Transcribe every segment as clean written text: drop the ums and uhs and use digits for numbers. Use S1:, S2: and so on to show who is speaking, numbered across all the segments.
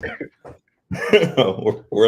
S1: We're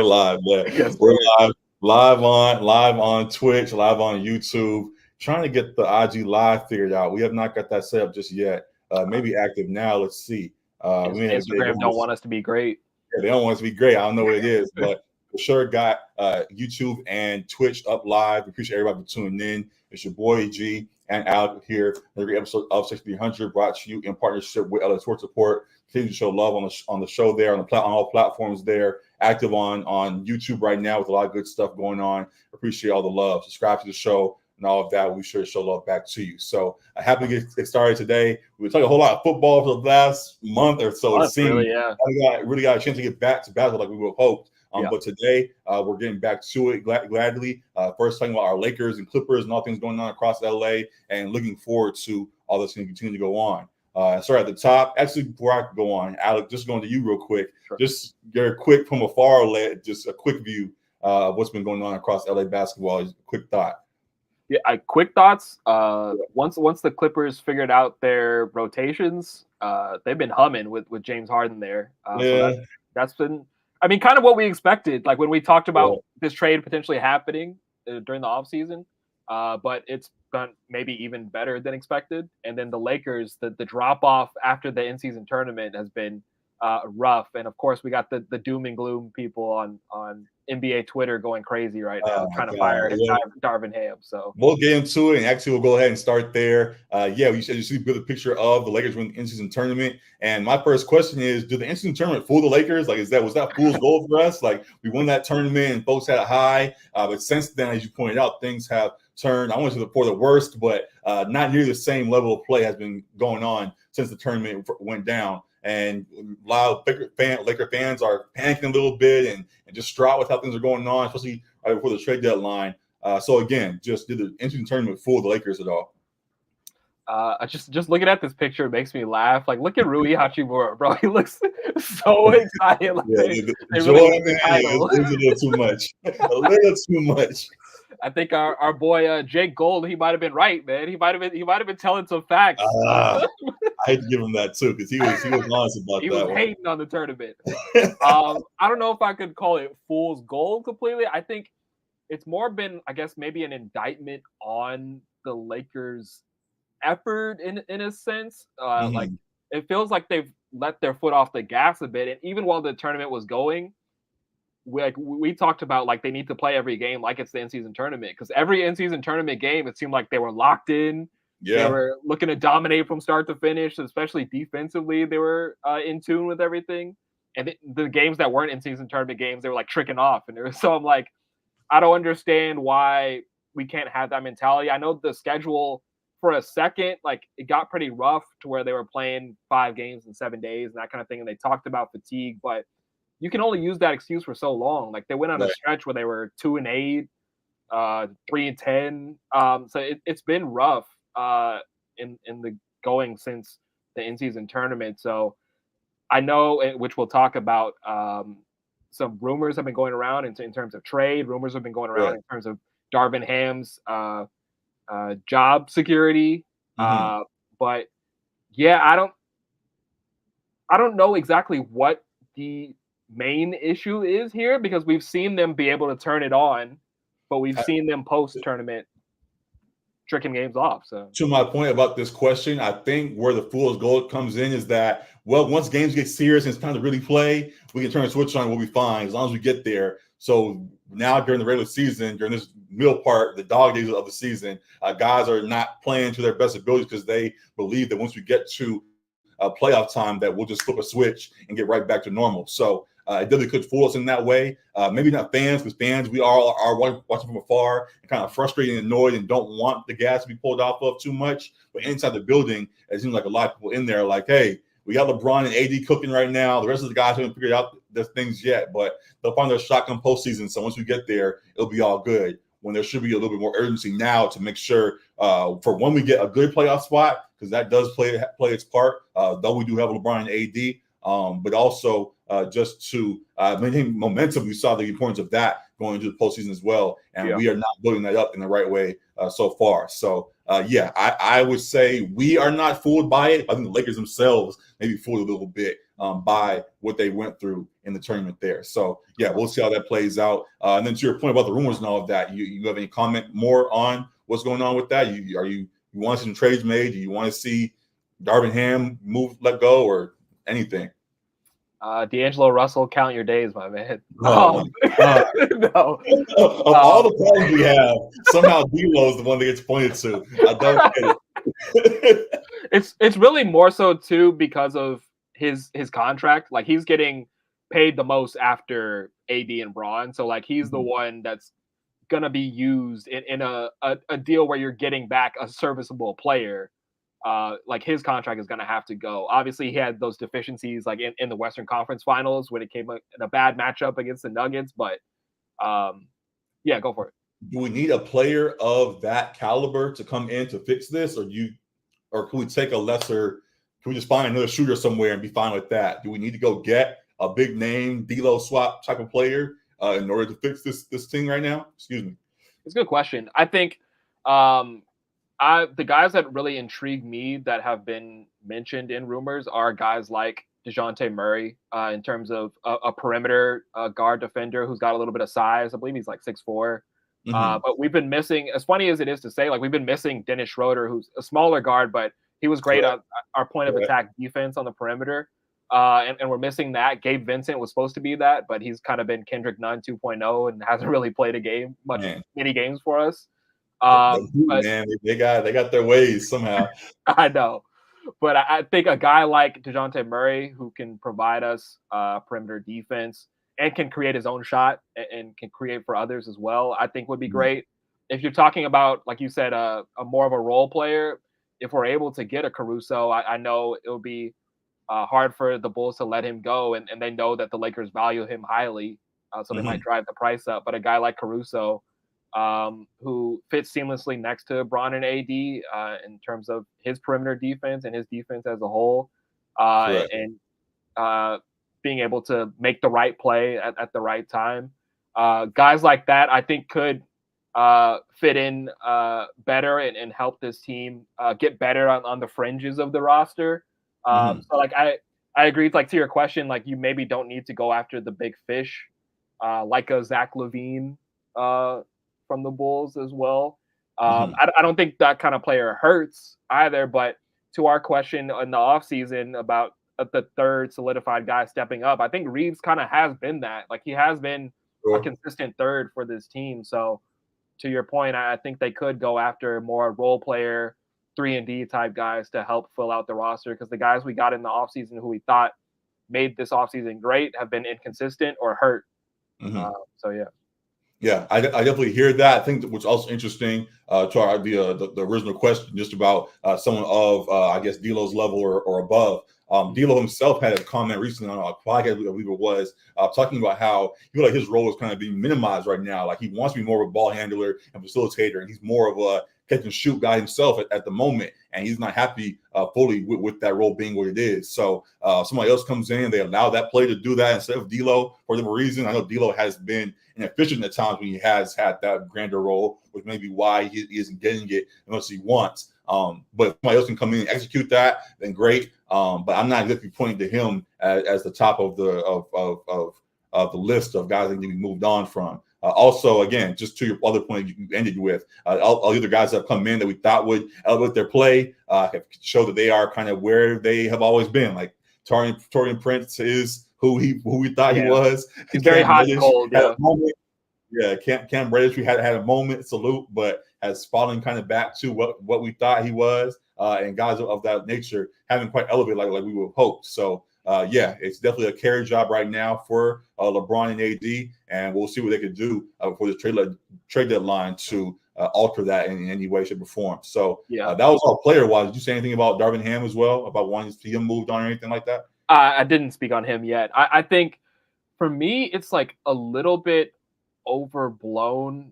S1: live, but
S2: Yes,
S1: we're
S2: sir.
S1: live on Twitch, live on YouTube, trying to get the IG live figured out. We have not got that set up just yet. Maybe active now. Let's see. We have to get
S2: Instagram don't want us to be great.
S1: they don't want us to be great. I don't know what it is, but for sure got YouTube and Twitch up live. We appreciate everybody for tuning in. It's your boy G and Alec here. Another episode of 6300 brought to you in partnership with LA Sports Support. Continue to show love on the show there, on all platforms there. Active on YouTube right now with a lot of good stuff going on. Appreciate all the love. Subscribe to the show and all of that. We sure show love back to you. So happy to get started today. We were talking a whole lot of football for the last month or so. It seems
S2: really, yeah.
S1: really got a chance to get back to basketball like we would have hoped.
S2: Yeah.
S1: But today we're getting back to it gladly. First talking about our Lakers and Clippers and all things going on across LA, and looking forward to all this going to continue to go on. Start at the top. Actually, before I go on, Alec, just going to you real quick.
S2: Sure.
S1: Just your quick from afar, just a quick view of what's been going on across LA basketball. Just a quick thought.
S2: Yeah, quick thoughts. Once the Clippers figured out their rotations, they've been humming with James Harden there. So that's been, I mean, kind of what we expected. Like when we talked about this trade potentially happening during the offseason, but it's been maybe even better than expected. And then the Lakers, the drop off after the in-season tournament has been rough. And of course, we got the doom and gloom people on NBA Twitter going crazy right now, trying to fire Darvin Ham. So
S1: we'll get into it, and actually we'll go ahead and start there. You see the picture of the Lakers winning the in-season tournament. And my first question is, did the in-season tournament fool the Lakers? Like, was that fool's gold for us? Like, we won that tournament and folks had a high, but since then, as you pointed out, things have turned. I want to say for the worst, but not near the same level of play has been going on since the tournament went down. And a lot of Laker fans are panicking a little bit and distraught with how things are going on, especially right before the trade deadline. So again, just did the in-season tournament fool the Lakers at all?
S2: Just looking at this picture, it makes me laugh. Like, look at Rui Hachimura, bro. He looks so excited. Like
S1: it's a little too much. A little too much.
S2: I think our boy Jake Gold, he might have been right, man. He might have been telling some facts.
S1: I hate to give him that too, because he was honest about that.
S2: He was hating on the tournament. I don't know if I could call it fool's gold completely. I think it's more been, I guess, maybe an indictment on the Lakers' effort in a sense. Like it feels like they've let their foot off the gas a bit, and even while the tournament was going, we talked about like they need to play every game like it's the in-season tournament, because every in-season tournament game it seemed like they were locked in. Yeah. They were looking to dominate from start to finish, especially defensively. They were in tune with everything. And the games that weren't in-season tournament games, they were like tricking off. And so I'm like, I don't understand why we can't have that mentality. I know the schedule for a second, like it got pretty rough to where they were playing 5 games in 7 days and that kind of thing. And they talked about fatigue, but you can only use that excuse for so long. Like they went on a stretch where they were 2-8, 3-10. So it's been rough in the going since the in-season tournament. So I know, which we'll talk about, some rumors have been going around in terms of trade. Rumors have been going around in terms of Darvin Ham's job security. But yeah, I don't know exactly what the main issue is here, because we've seen them be able to turn it on, but we've seen them post-tournament tricking games off. So
S1: to my point about this question, I think where the fool's gold comes in is that, well, once games get serious and it's time to really play, we can turn a switch on and we'll be fine as long as we get there. So now during the regular season, during this middle part, the dog days of the season, guys are not playing to their best abilities because they believe that once we get to playoff time that we'll just flip a switch and get right back to normal. So it definitely could fool us in that way. Maybe not fans, because fans, we all are watching from afar and kind of frustrated and annoyed and don't want the gas to be pulled off of too much. But inside the building, it seems like a lot of people in there are like, hey, we got LeBron and AD cooking right now. The rest of the guys haven't figured out the things yet, but they'll find their shotgun postseason. So once we get there, it'll be all good. When there should be a little bit more urgency now to make sure for when we get a good playoff spot, because that does play its part, though we do have LeBron and AD, but also just to maintain momentum. We saw the importance of that going into the postseason as well, and we are not building that up in the right way so far. So, I would say we are not fooled by it. I think the Lakers themselves maybe fooled a little bit by what they went through in the tournament there. So yeah, we'll see how that plays out. And then to your point about the rumors and all of that, you have any comment more on what's going on with that? You want to see some trades made? Do you want to see Darvin Ham let go or anything?
S2: D'Angelo Russell, count your days, my man.
S1: Oh, my
S2: no.
S1: Of all the problems we have, somehow D'Lo is the one that gets pointed to. I don't get it.
S2: It's really more so too because of his contract. Like he's getting paid the most after AD and Braun, so like he's the one that's gonna be used in a deal where you're getting back a serviceable player. Like his contract is going to have to go. Obviously, he had those deficiencies like in the Western Conference Finals when it came in a bad matchup against the Nuggets. But yeah, go for it.
S1: Do we need a player of that caliber to come in to fix this, or can we take a lesser? Can we just find another shooter somewhere and be fine with that? Do we need to go get a big name D'Lo swap type of player in order to fix this thing right now? Excuse me.
S2: It's a good question. I think. The guys that really intrigue me that have been mentioned in rumors are guys like DeJounte Murray in terms of a perimeter guard defender who's got a little bit of size. I believe he's like 6'4". But we've been missing, as funny as it is to say, like we've been missing Dennis Schroeder, who's a smaller guard, but he was great at our point of attack defense on the perimeter. And we're missing that. Gabe Vincent was supposed to be that, but he's kind of been Kendrick Nunn 2.0 and hasn't really played many games for us.
S1: But, man, they got their ways somehow.
S2: I know, but I think a guy like DeJounte Murray, who can provide us perimeter defense and can create his own shot and can create for others as well, I think would be great. If you're talking about, like you said, a more of a role player, if we're able to get a Caruso, I know it would be hard for the Bulls to let him go, and they know that the Lakers value him highly, so they might drive the price up. But a guy like Caruso, who fits seamlessly next to Braun and AD in terms of his perimeter defense and his defense as a whole, and being able to make the right play at the right time. Guys like that, I think, could fit in better and help this team get better on the fringes of the roster. So, like, I agree. Like, to your question, like, you maybe don't need to go after the big fish, like a Zach LaVine from the Bulls as well. I don't think that kind of player hurts either, but to our question in the offseason about the third solidified guy stepping up, I think Reeves kind of has been that. Like, he has been a consistent third for this team. So to your point, I think they could go after more role player 3-and-D type guys to help fill out the roster, because the guys we got in the offseason who we thought made this offseason great have been inconsistent or hurt. So yeah.
S1: Yeah, I definitely hear that. I think what's also interesting to our the original question, just about someone of I guess D'Lo's level or above. D'Lo himself had a comment recently on a podcast, I believe it was, talking about how he feel like his role is kind of being minimized right now. Like he wants to be more of a ball handler and facilitator, and he's more of a catch and shoot guy himself at the moment, and he's not happy fully with that role being what it is. So somebody else comes in, they allow that player to do that instead of D'Lo for whatever reason. I know D'Lo has been inefficient at times when he has had that grander role, which may be why he isn't getting it unless he wants. But if somebody else can come in and execute that, then great. But I'm not exactly pointing to him as the top of the list of guys that need to be moved on from. Also, again, just to your other point you ended with, all the other guys that have come in that we thought would elevate their play have showed that they are kind of where they have always been. Like Taurean Prince is who we thought he was.
S2: He's very hot and cold.
S1: Yeah. Cam Reddish, we had a moment, salute, but has fallen kind of back to what we thought he was. And guys of that nature haven't quite elevated like we would have hoped. So, yeah, it's definitely a carry job right now for LeBron and AD, and we'll see what they can do for the trade deadline to alter that in any way, shape, or form. So that was all player-wise. Did you say anything about Darvin Ham as well, about wanting to see him moved on or anything like that?
S2: I didn't speak on him yet. I think for me, it's like a little bit overblown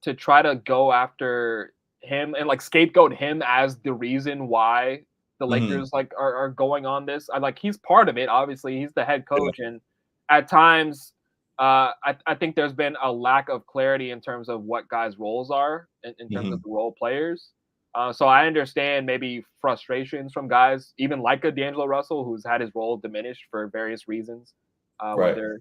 S2: to try to go after him and like scapegoat him as the reason why the Lakers like are going on this. He's part of it. Obviously, he's the head coach, and at times, I think there's been a lack of clarity in terms of what guys' roles are in terms of the role players. So I understand maybe frustrations from guys, even like a D'Angelo Russell, who's had his role diminished for various reasons,
S1: Right.
S2: whether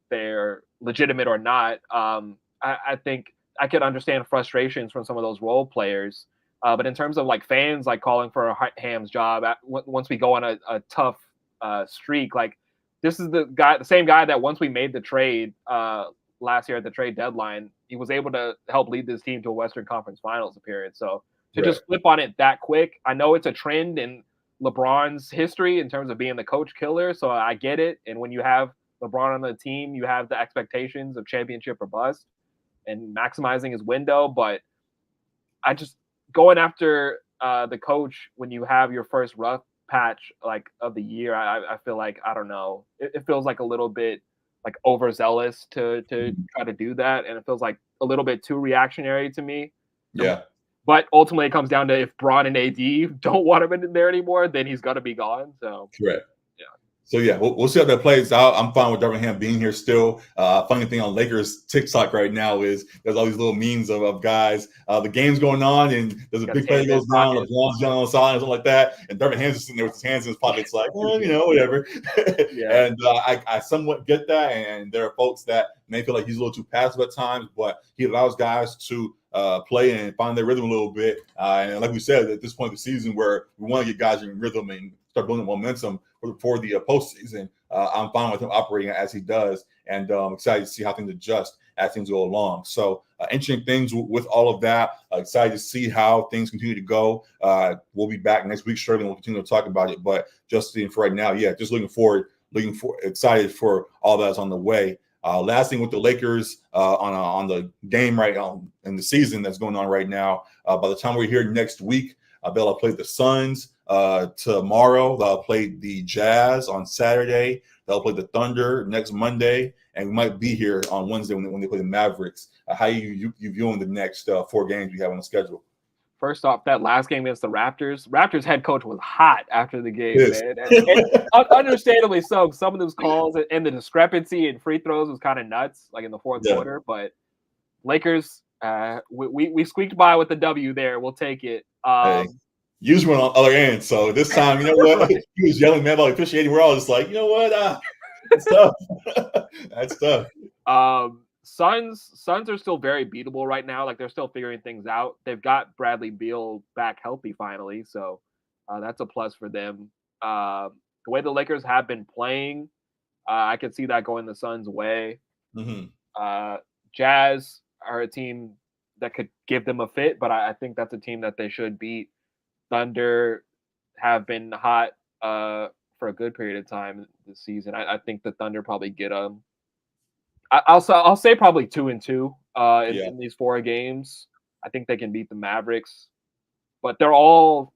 S2: they're legitimate or not. I think I could understand frustrations from some of those role players. But in terms of like fans, like calling for a Ham's job once we go on a tough streak, like this is the same guy that once we made the trade last year at the trade deadline, he was able to help lead this team to a Western Conference Finals appearance. So to
S1: Right.
S2: just flip on it that quick, I know it's a trend in LeBron's history in terms of being the coach killer. So I get it. And when you have LeBron on the team, you have the expectations of championship or bust and maximizing his window. But I just going after the coach when you have your first rough patch like of the year, I feel like I don't know. It feels like a little bit like overzealous to try to do that, and it feels like a little bit too reactionary to me.
S1: Yeah.
S2: But ultimately, it comes down to if Braun and AD don't want him in there anymore, then he's got to be gone. So
S1: Correct.
S2: yeah.
S1: So yeah, we'll see how that plays out. I'm fine with Darvin Ham being here still. Funny thing on Lakers TikTok right now is there's all these little memes of guys. The game's going on and there's a big play that goes down. LeBron's yelling on the side and something like that, and Darvin Ham's just sitting there with his hands in his pockets, like, whatever.
S2: Yeah.
S1: And I somewhat get that. And there are folks that may feel like he's a little too passive at times, but he allows guys to play and find their rhythm a little bit. And like we said, at this point of the season, where we want to get guys in rhythm and start building momentum for the postseason, I'm fine with him operating as he does, and I'm excited to see how things adjust as things go along. So interesting things with all of that. Excited to see how things continue to go. We'll be back next week, surely, and we'll continue to talk about it. But just for right now, yeah, just looking forward, excited for all that's on the way. Last thing with the Lakers on the game right now in the season that's going on right now. By the time we're here next week, they'll play the Suns tomorrow. They'll play the Jazz on Saturday. They'll play the Thunder next Monday, and we might be here on Wednesday when they play the Mavericks. How you viewing the next 4 games we have on the schedule?
S2: First off, that last game against the Raptors head coach was hot after the game,
S1: Yes.
S2: man. And understandably so. Some of those calls and the discrepancy in free throws was kind of nuts, like in the fourth quarter. But Lakers, we squeaked by with the W there. We'll take it.
S1: Hey, usually on the other end. So this time, you know what? He was yelling, man, about officiating. We're all just like, you know what? That's tough. That's tough.
S2: Suns are still very beatable right now. Like they're still figuring things out. They've got Bradley Beal back healthy finally, so that's a plus for them. The way the Lakers have been playing, I could see that going the Suns' way.
S1: Mm-hmm.
S2: Jazz are a team that could give them a fit, but I think that's a team that they should beat. Thunder have been hot for a good period of time this season. I think the Thunder probably get them. I'll say probably 2-2 in these 4 games. I think they can beat the Mavericks, but they're all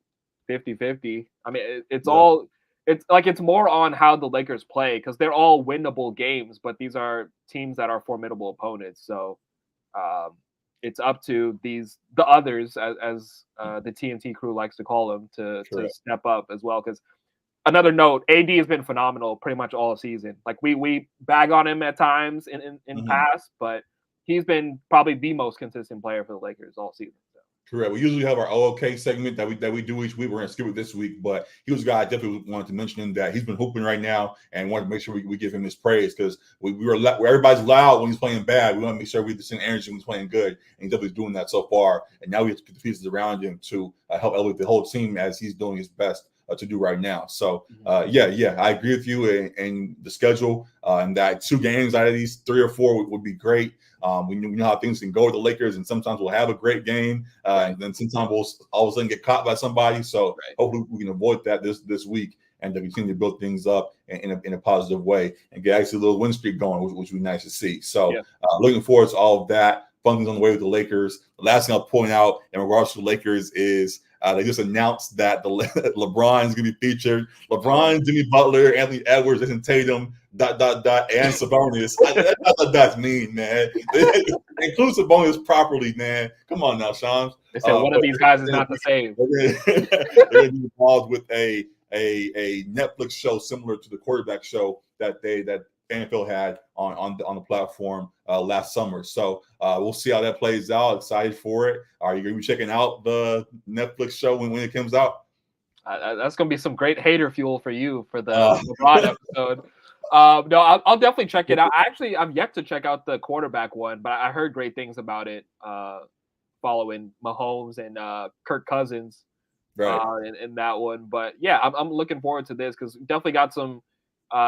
S2: 50-50. I mean, it's more on how the Lakers play because they're all winnable games, but these are teams that are formidable opponents. So it's up to the others, as the TNT crew likes to call them, to step up as well. Because another note, AD has been phenomenal pretty much all season. Like we bag on him at times in past, but he's been probably the most consistent player for the Lakers all season. So.
S1: Correct. We usually have our OK segment that we do each week. We're going to skip it this week, but he was a guy I definitely wanted to mention him that he's been hooping right now and wanted to make sure we give him his praise because everybody's loud when he's playing bad. We want to make sure we have the same energy when he's playing good, and he's definitely doing that so far. And now we have to put the pieces around him to help elevate the whole team as he's doing his best to do right now. So, I agree with you and the schedule and that 2 games out of these 3 or 4 would be great. We know how things can go with the Lakers, and sometimes we'll have a great game, and then sometimes we'll all of a sudden get caught by somebody. So hopefully we can avoid that this week and to continue to build things up in a positive way and get actually a little win streak going, which would be nice to see. So looking forward to all of that. Fun things on the way with the Lakers. The last thing I'll point out in regards to the Lakers is they just announced that LeBron is going to be featured. LeBron, Jimmy Butler, Anthony Edwards, Jason Tatum, ... and Sabonis. That's mean, man. Include Sabonis properly, man. Come on now, Sean.
S2: They said one of these guys is not the same.
S1: They're going to be involved with a Netflix show similar to the quarterback show that NFL had on the platform last summer. So we'll see how that plays out. Excited for it. Are you going to be checking out the Netflix show when it comes out?
S2: That's going to be some great hater fuel for you for the LeBron episode. No, I'll definitely check it out. Actually, I've yet to check out the quarterback one, but I heard great things about it following Mahomes and Kirk Cousins in that one. But yeah, I'm looking forward to this because definitely got some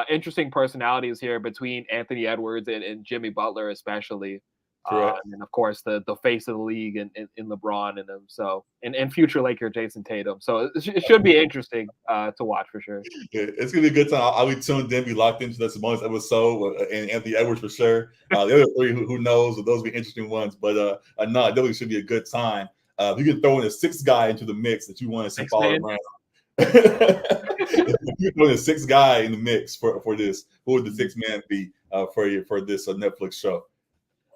S2: interesting personalities here between Anthony Edwards and Jimmy Butler, especially. And of course, the face of the league in LeBron and them. So and future Laker Jason Tatum. So it should be interesting to watch for sure.
S1: Yeah, it's gonna be a good time. I'll be tuned in, be locked into this bonus episode, and Anthony Edwards for sure. The other three, who knows? Those will be interesting ones. But no, it definitely should be a good time. You can throw in a sixth guy into the mix that you want to see follow around. You throw in a sixth guy in the mix for this. Who would the sixth man be for this Netflix show?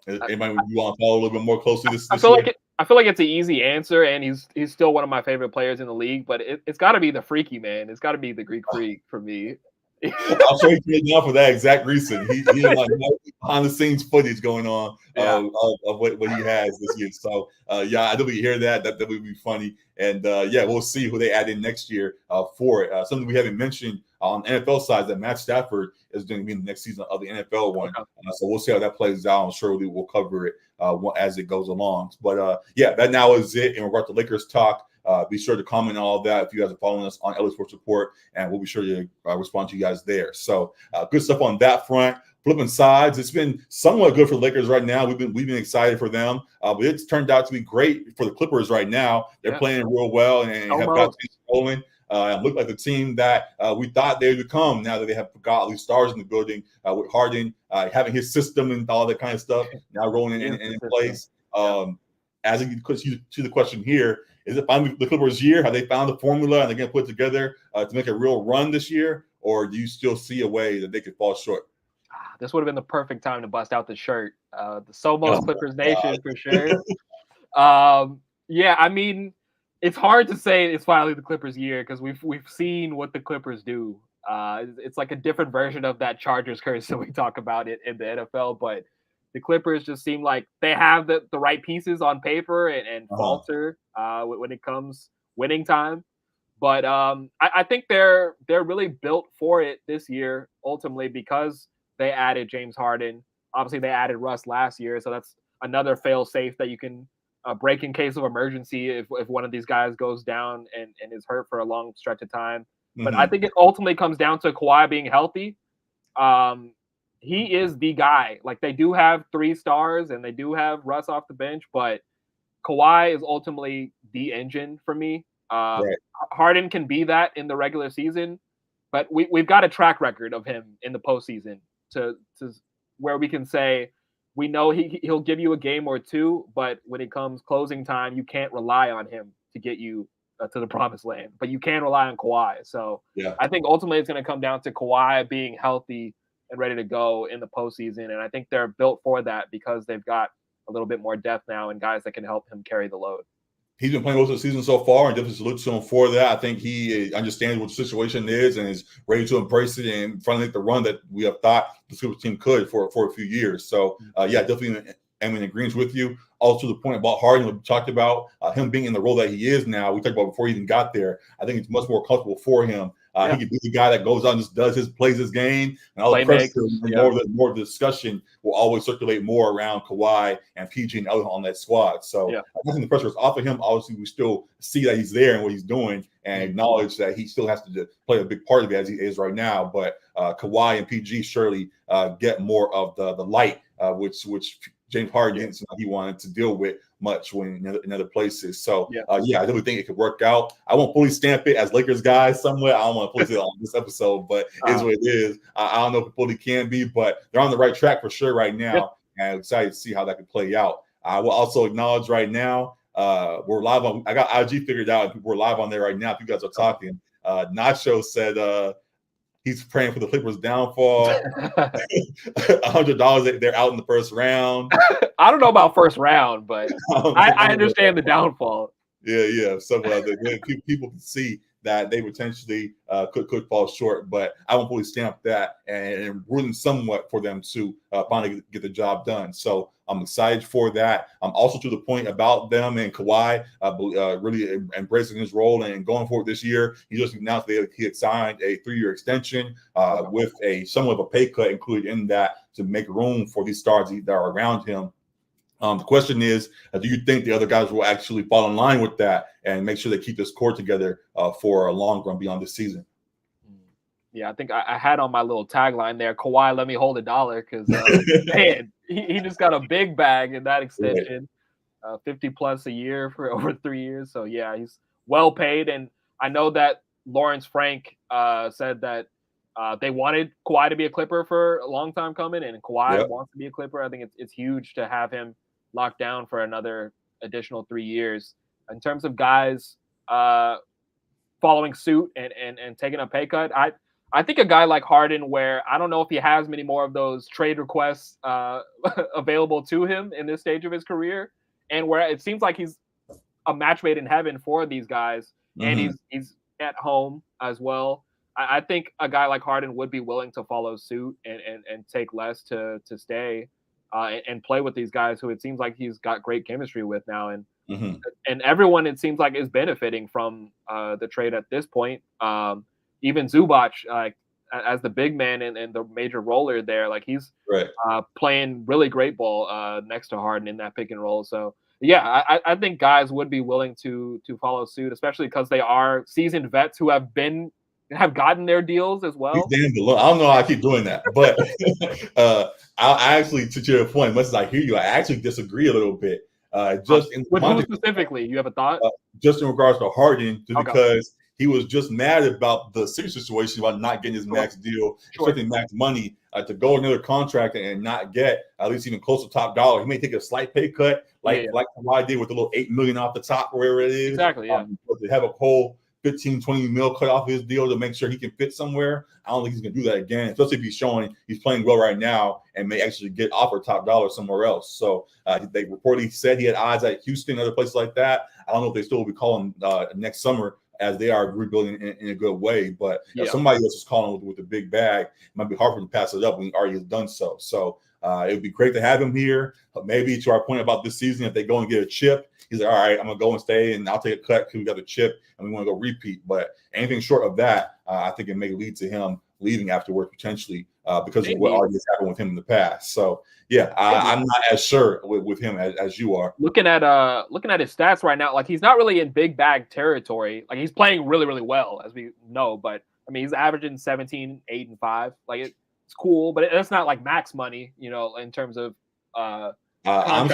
S1: Anybody you want to follow a little bit more closely this
S2: I feel like it's an easy answer, and he's still one of my favorite players in the league. But it's got to be the freaky man. It's got to be the Greek Freak for me.
S1: I'm sure he came down for that exact reason. He had like behind the scenes footage going on of what he has this year. So yeah, I definitely hear that. That would be funny. And yeah, we'll see who they add in next year for it. Something we haven't mentioned on the NFL side that Matt Stafford is going to be in the next season of the NFL one. So we'll see how that plays out. I'm sure we'll cover it as it goes along. But yeah, that now is it in regard to Lakers talk. Be sure to comment on all that if you guys are following us on LA Sports Report, and we'll be sure to respond to you guys there. So good stuff on that front. Flipping sides, it's been somewhat good for the Lakers right now. We've been excited for them, but it's turned out to be great for the Clippers right now. They're playing real well and have got things rolling. Look like the team that we thought they would become now that they have got all these stars in the building with Harden having his system and all that kind of stuff now rolling in place. As you to the question here, is it finally the Clippers' year? Have they found the formula and they're going to put it together to make a real run this year? Or do you still see a way that they could fall short?
S2: This would have been the perfect time to bust out the shirt. The Somos Clippers Nation for sure. Yeah, I mean, it's hard to say it's finally the Clippers' year because we've seen what the Clippers do. It's like a different version of that Chargers curse that we talk about it in the NFL, but the Clippers just seem like they have the right pieces on paper and falter when it comes winning time. But I think they're really built for it this year, ultimately, because they added James Harden. Obviously, they added Russ last year, so that's another fail-safe that you can break in case of emergency if one of these guys goes down and is hurt for a long stretch of time. But I think it ultimately comes down to Kawhi being healthy. He is the guy. Like, they do have 3 stars and they do have Russ off the bench, but Kawhi is ultimately the engine for me. Harden can be that in the regular season, but we've got a track record of him in the postseason to where we can say we know he'll give you a game or two, but when it comes closing time, you can't rely on him to get you to the promised land. But you can rely on Kawhi. So I think ultimately it's going to come down to Kawhi being healthy and ready to go in the postseason. And I think they're built for that because they've got a little bit more depth now and guys that can help him carry the load.
S1: He's been playing most of the season so far, and definitely salute to him for that. I think he understands what the situation is and is ready to embrace it and finally make the run that we have thought the Clippers team could for a few years. So, yeah, definitely am in agreement with you. Also, the point about Harden, we talked about him being in the role that he is now. We talked about before he even got there. I think it's much more comfortable for him. He can be the guy that goes out and just does plays his game, and all the pressure and more of the discussion will always circulate more around Kawhi and PG and others on that squad. So I think the pressure is off of him. Obviously, we still see that he's there and what he's doing, and acknowledge that he still has to play a big part of it as he is right now. But Kawhi and PG surely get more of the light, which James Harden didn't seem like he wanted to deal with much when in other places. So, I really think it could work out. I won't fully stamp it as Lakers guys somewhere. I don't want to fully say it on this episode, but it is what it is. I don't know if it fully can be, but they're on the right track for sure right now. And I'm excited to see how that could play out. I will also acknowledge right now, we're live on – I got IG figured out. We're live on there right now if you guys are talking. Nacho said he's praying for the Clippers' downfall. $100 they're out in the first round.
S2: I don't know about first round, but I understand the downfall.
S1: Yeah. So people can see that they potentially could fall short. But I won't fully stamp that and rooting somewhat for them to finally get the job done. So I'm excited for that. I'm also to the point about them and Kawhi really embracing his role and going forward this year. He just announced that he had signed a 3-year extension with a somewhat of a pay cut included in that to make room for these stars that are around him. The question is, do you think the other guys will actually fall in line with that and make sure they keep this core together for a long run beyond this season?
S2: Yeah, I think I had on my little tagline there, Kawhi, let me hold $1, because man, he just got a big bag in that extension, 50 plus a year for over 3 years. So yeah, he's well paid. And I know that Lawrence Frank said that they wanted Kawhi to be a Clipper for a long time coming, and Kawhi wants to be a Clipper. I think it's huge to have him locked down for another additional 3 years. In terms of guys following suit and taking a pay cut, I think a guy like Harden, where I don't know if he has many more of those trade requests available to him in this stage of his career, and where it seems like he's a match made in heaven for these guys, and he's at home as well. I think a guy like Harden would be willing to follow suit and take less to stay and play with these guys who it seems like he's got great chemistry with now, and everyone it seems like is benefiting from the trade at this point. Even Zubac, as the big man and the major roller there, like he's playing really great ball next to Harden in that pick and roll. So yeah, I think guys would be willing to follow suit, especially because they are seasoned vets who have gotten their deals as well.
S1: I don't know how I keep doing that, but I actually, to your point, much as I hear you, I actually disagree a little bit. Just in
S2: with who specifically? You have a thought?
S1: Just in regards to Harden, because he was just mad about the Sixers situation about not getting his max deal, expecting max money to go another contract and not get at least even close to top dollar. He may take a slight pay cut, like Kawhi did with a little $8 million off the top, wherever it is.
S2: Exactly. Yeah.
S1: But to have a whole 15, 20 mil cut off his deal to make sure he can fit somewhere, I don't think he's going to do that again, especially if he's showing he's playing well right now and may actually get offered top dollar somewhere else. So they reportedly said he had odds at Houston and other places like that. I don't know if they still will be calling next summer, as they are rebuilding in a good way. But if somebody else is calling with a big bag, it might be hard for him to pass it up when he already has done so. So it would be great to have him here. Maybe to our point about this season, if they go and get a chip, he's like, all right, I'm going to go and stay, and I'll take a cut because we got a chip, and we want to go repeat. But anything short of that, I think it may lead to him leaving afterwards potentially because of what already has happened with him in the past. So yeah, I'm not as sure with him as you are.
S2: Looking at his stats right now, like he's not really in big bag territory. Like he's playing really, really well, as we know. But I mean, he's averaging 17, 8, and 5. Like it's cool, but it's not like max money, in terms of
S1: I'm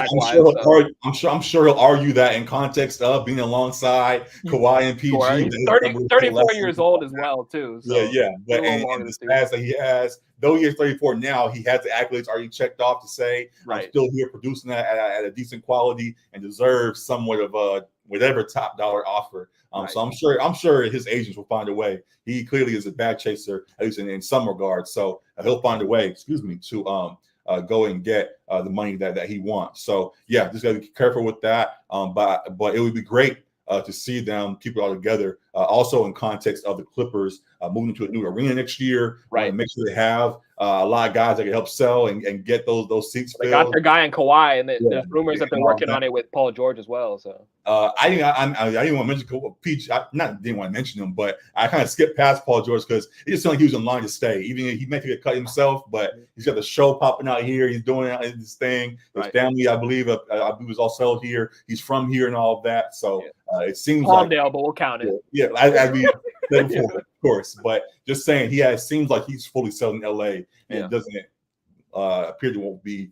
S1: sure he'll argue that in context of being alongside Kawhi and PG.
S2: Sure. He's 34 years old as well, too. So
S1: yeah. But and the stats that he has, though he is 34 now, he has the accolades already checked off to say, I'm still here producing that at a decent quality and deserves somewhat of whatever top dollar offer. So I'm sure his agents will find a way. He clearly is a bag chaser, at least in some regards. So he'll find a way, to go and get the money that he wants. So yeah, just gotta be careful with that. But it would be great to see them keep it all together. Also in context of the Clippers moving to a new arena next year, make sure they have a lot of guys that can help sell and get those seats filled.
S2: They got their guy in Kawhi, and there's rumors that they're working on it with Paul George as well. So
S1: I didn't want to mention Peach. Didn't want to mention him, but I kind of skipped past Paul George because it just seemed like he was in line to stay. Even he may take a cut himself, but he's got the show popping out here. He's doing this thing. His family, I believe, was all settled here. He's from here and all of that. So it seems
S2: Palmdale, but we'll count it.
S1: Yeah, as we said before, of course. But just saying, seems like he's fully settled in LA and it doesn't appear to won't be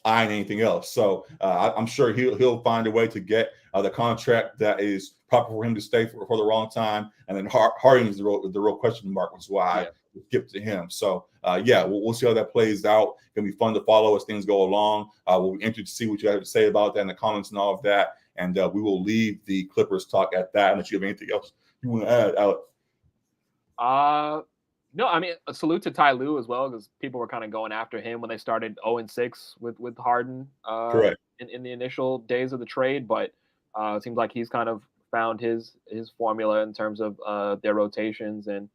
S1: eyeing anything else. So I'm sure he'll find a way to get the contract that is proper for him to stay for the wrong time. And then Harden is the real question mark, which is why I skipped to him. So we'll see how that plays out. It's gonna be fun to follow as things go along. We'll be interested to see what you have to say about that in the comments and all of that. And we will leave the Clippers talk at that. Unless you have anything else you want to add, Alec.
S2: No, I mean, a salute to Ty Lue as well, because people were kind of going after him when they started 0-6 with Harden in the initial days of the trade. But it seems like he's kind of found his formula in terms of their rotations, and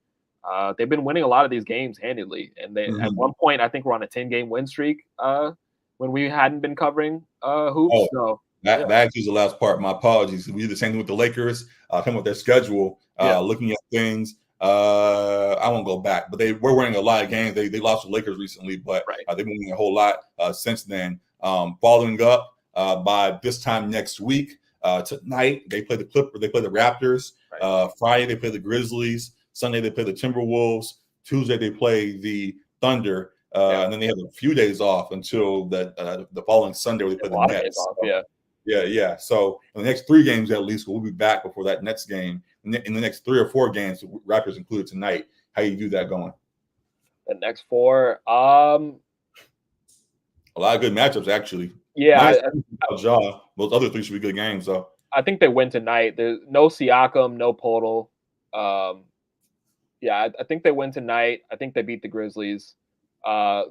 S2: they've been winning a lot of these games handedly. And they at one point, I think we're on a 10-game win streak when we hadn't been covering hoops.
S1: Oh,
S2: so
S1: that actually is the last part. My apologies. We did the same thing with the Lakers. Coming with their schedule, looking at things. I won't go back, but they were winning a lot of games. They lost to the Lakers recently, but they've been winning a whole lot since then. Following up by this time next week, tonight they play the Clippers. They play the Raptors. Friday they play the Grizzlies. Sunday they play the Timberwolves. Tuesday they play the Thunder. And then they have a few days off until the following Sunday where they play the Nets. Yeah. So in the next 3 games at least, we'll be back before that Nets game. In the next 3 or 4 games, Raptors included tonight. How you do that going?
S2: The next 4,
S1: a lot of good matchups actually.
S2: Yeah,
S1: those other 3 should be good games. So
S2: I think they win tonight. There's no Siakam, no Podol. I think they win tonight. I think they beat the Grizzlies.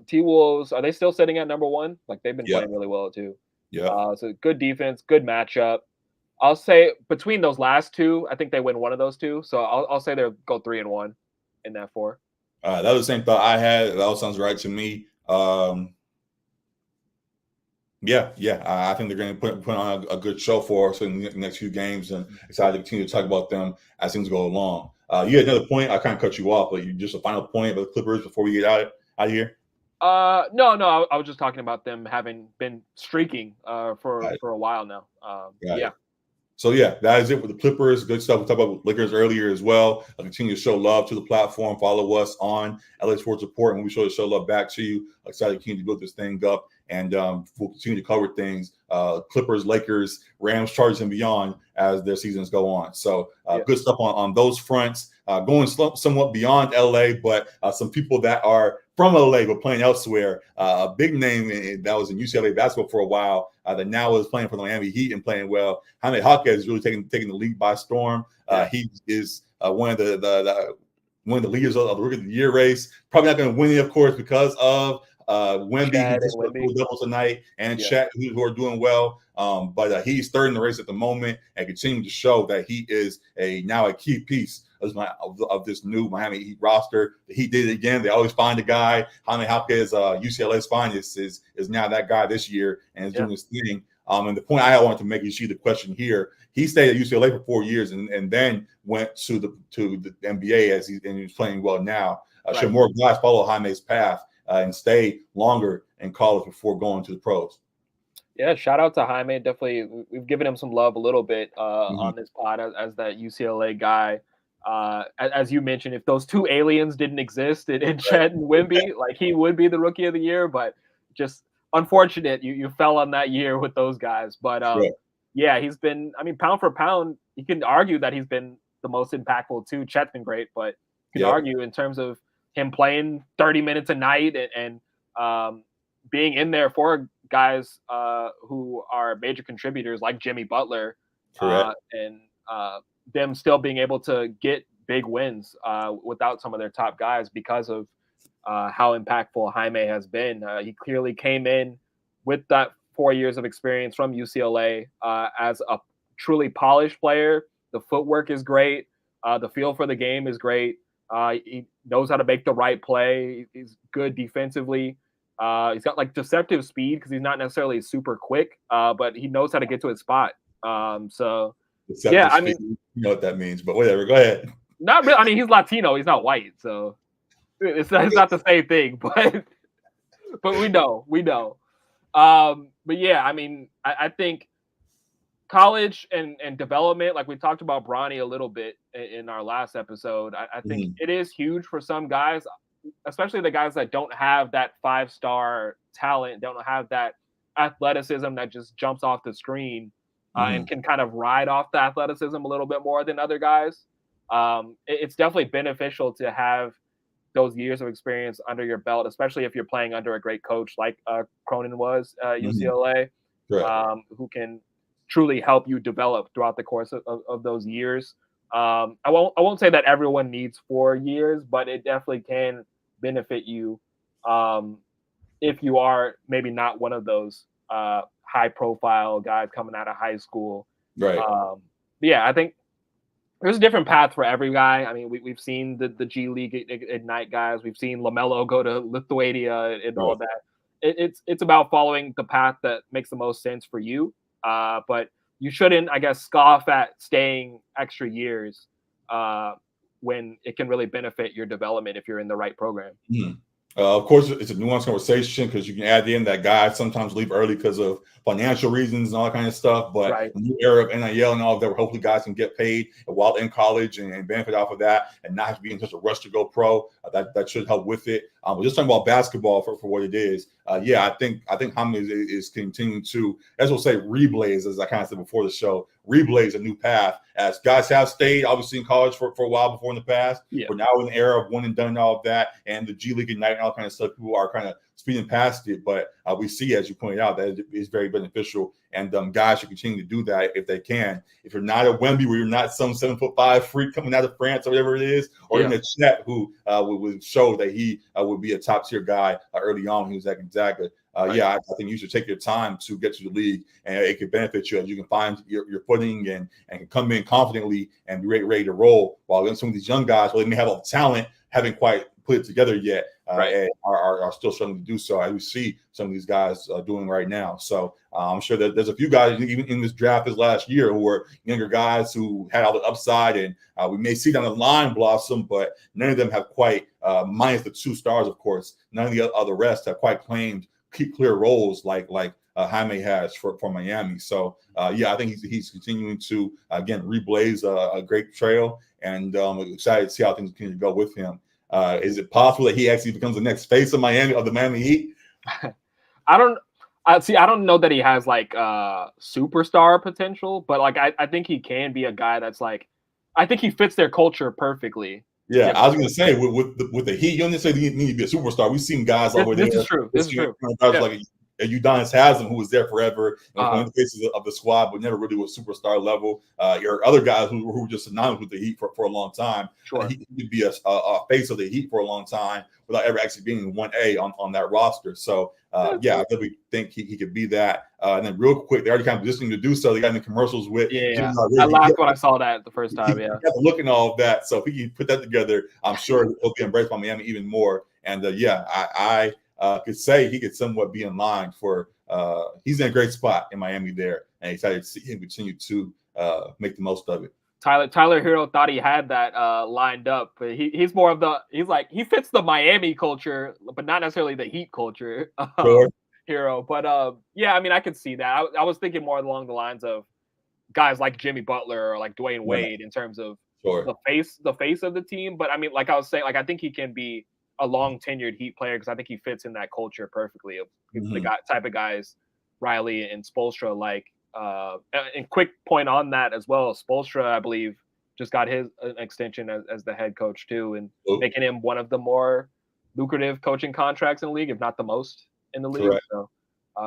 S2: T-Wolves, are they still sitting at number 1? Like they've been playing really well too.
S1: Yeah.
S2: So good defense, good matchup. I'll say between those last 2, I think they win one of those 2. So I'll say they'll go 3-1 in that 4.
S1: That was the same thought I had. That all sounds right to me. I think they're going to put on a good show for us in the next few games, and excited to continue to talk about them as things go along. You had another point. I kind of cut you off, but you just a final point about the Clippers before we get out of here.
S2: No. I was just talking about them having been streaking for a while now.
S1: So that is it with the Clippers. Good stuff. We talked about Lakers earlier as well. I'll continue to show love to the platform. Follow us on LA Sports Report, and we show love back to you. Excited to continue to build this thing up, and we'll continue to cover things. Clippers, Lakers, Rams, Chargers, and beyond as their seasons go on. So good stuff on those fronts. Going somewhat beyond LA, but some people that are from LA but playing elsewhere. A big name that was in UCLA basketball for a while that now is playing for the Miami Heat and playing well. Jaime Jaquez is really taking the league by storm. He is one of the leaders of the Rookie of the Year race. Probably not going to win it, of course, because of Wemby, who just scored a double tonight, and Chet, who are doing well. But he's third in the race at the moment and continuing to show that he is now a key piece of this new Miami Heat roster. He did it again. They always find a guy. Jaime Jaquez, UCLA's finest, is now that guy this year and is doing his thing. And the point I wanted to make, you see the question here, he stayed at UCLA for 4 years and then went to the NBA and he's playing well now. Should more guys follow Jaime's path and stay longer in college before going to the pros?
S2: Yeah, shout out to Jaime. Definitely, we've given him some love a little bit on this pod as that UCLA guy. As you mentioned, if those 2 aliens didn't exist in Chet and Wemby, like he would be the Rookie of the Year. But just unfortunate you fell on that year with those guys. But he's been. I mean, pound for pound, you can argue that he's been the most impactful too. Chet's been great, but you can argue in terms of him playing 30 minutes a night and being in there for guys who are major contributors like Jimmy Butler, and them still being able to get big wins without some of their top guys because of how impactful Jaime has been. He clearly came in with that 4 years of experience from UCLA as a truly polished player. The footwork is great. The feel for the game is great. He knows how to make the right play. He's good defensively. He's got like deceptive speed because he's not necessarily super quick, but he knows how to get to his spot.
S1: I mean, you know what that means, but whatever. Go ahead.
S2: Not really. I mean, he's Latino. He's not white, so it's not the same thing. But we know. But yeah, I mean, I think college and development, like we talked about Bronny a little bit in our last episode. I think it is huge for some guys, especially the guys that don't have that 5-star talent, don't have that athleticism that just jumps off the screen. And can kind of ride off the athleticism a little bit more than other guys. It's definitely beneficial to have those years of experience under your belt, especially if you're playing under a great coach like Cronin was at UCLA, who can truly help you develop throughout the course of those years. I won't say that everyone needs 4 years, but it definitely can benefit you if you are maybe not one of those high-profile guys coming out of high school.
S1: Right.
S2: yeah, I think there's a different path for every guy. I mean, we've seen the G League ignite guys. We've seen LaMelo go to Lithuania and all that. It's about following the path that makes the most sense for you. But you shouldn't, I guess, scoff at staying extra years when it can really benefit your development if you're in the right program.
S1: Mm-hmm. Of course, it's a nuanced conversation because you can add in that guys sometimes leave early because of financial reasons and all that kind of stuff. But the new era of NIL and all of that, where hopefully guys can get paid while in college and benefit off of that and not have to be in such a rush to go pro. That should help with it. We're just talking about basketball for what it is. Yeah, I think Jaime is continuing to, as we'll say, reblaze, as I kind of said before the show, reblaze a new path. As guys have stayed, obviously, in college for a while before in the past. Yeah. We're now in an era of one and done and all of that, and the G League Ignite and all kind of stuff. People are kind of speeding past it, but we see, as you pointed out, that it is very beneficial, and guys should continue to do that if they can. If you're not at Wemby, where you're not some 7'5" freak coming out of France or whatever it is, or even a Chet who would show that he would be a top tier guy early on when he was at Gonzaga. Yeah, I think you should take your time to get to the league, and it could benefit you as you can find your footing and can come in confidently and be ready to roll. While some of these young guys, well, they may have all the talent, haven't quite put it together yet, and are still struggling to do so. I do see some of these guys doing right now. So I'm sure that there's a few guys even in this draft this last year who were younger guys who had all the upside, and we may see down the line blossom, but none of them have quite, minus the 2 stars, of course, none of the other rest have quite claimed clear roles like Jaime has for Miami. So yeah, I think he's continuing to again reblaze a great trail, and I'm excited to see how things continue to go with him. Is it possible that he actually becomes the next face of the Miami Heat?
S2: I don't know that he has like superstar potential, but like I think he can be a guy that's like, I think he fits their culture perfectly.
S1: Yeah, I was going to say with the Heat, you don't necessarily need to be a superstar. We've seen guys over there.
S2: This is true.
S1: Guys like Udonis Haslam, who was there forever, one of the faces of the squad, but never really was superstar level. Your other guys who were just synonymous with the Heat for a long time.
S2: Sure,
S1: he could be a face of the Heat for a long time without ever actually being 1A on that roster. So yeah, I really think he could be that. And then real quick, they already kind of positioning to do so. They got in the commercials with.
S2: Yeah. I laughed when I saw that the first time. Yeah,
S1: look and all of that. So if he can put that together, I'm sure he'll be embraced by Miami even more. And yeah, I could say he could somewhat be in line for. He's in a great spot in Miami there, and excited to see him continue to make the most of it.
S2: Tyler Hero thought he had that lined up, but he's more of he fits the Miami culture, but not necessarily the Heat culture.
S1: Sure.
S2: Hero, but yeah, I mean, I could see that. I was thinking more along the lines of guys like Jimmy Butler or like Dwayne Wade in terms of the face of the team. But I mean, like I was saying, like I think he can be a long tenured Heat player because I think he fits in that culture perfectly of the type of guys Riley and Spoelstra like. And quick point on that as well, Spoelstra, I believe, just got his extension as the head coach too, and making him one of the more lucrative coaching contracts in the league, if not the most in the league.
S1: Correct.
S2: So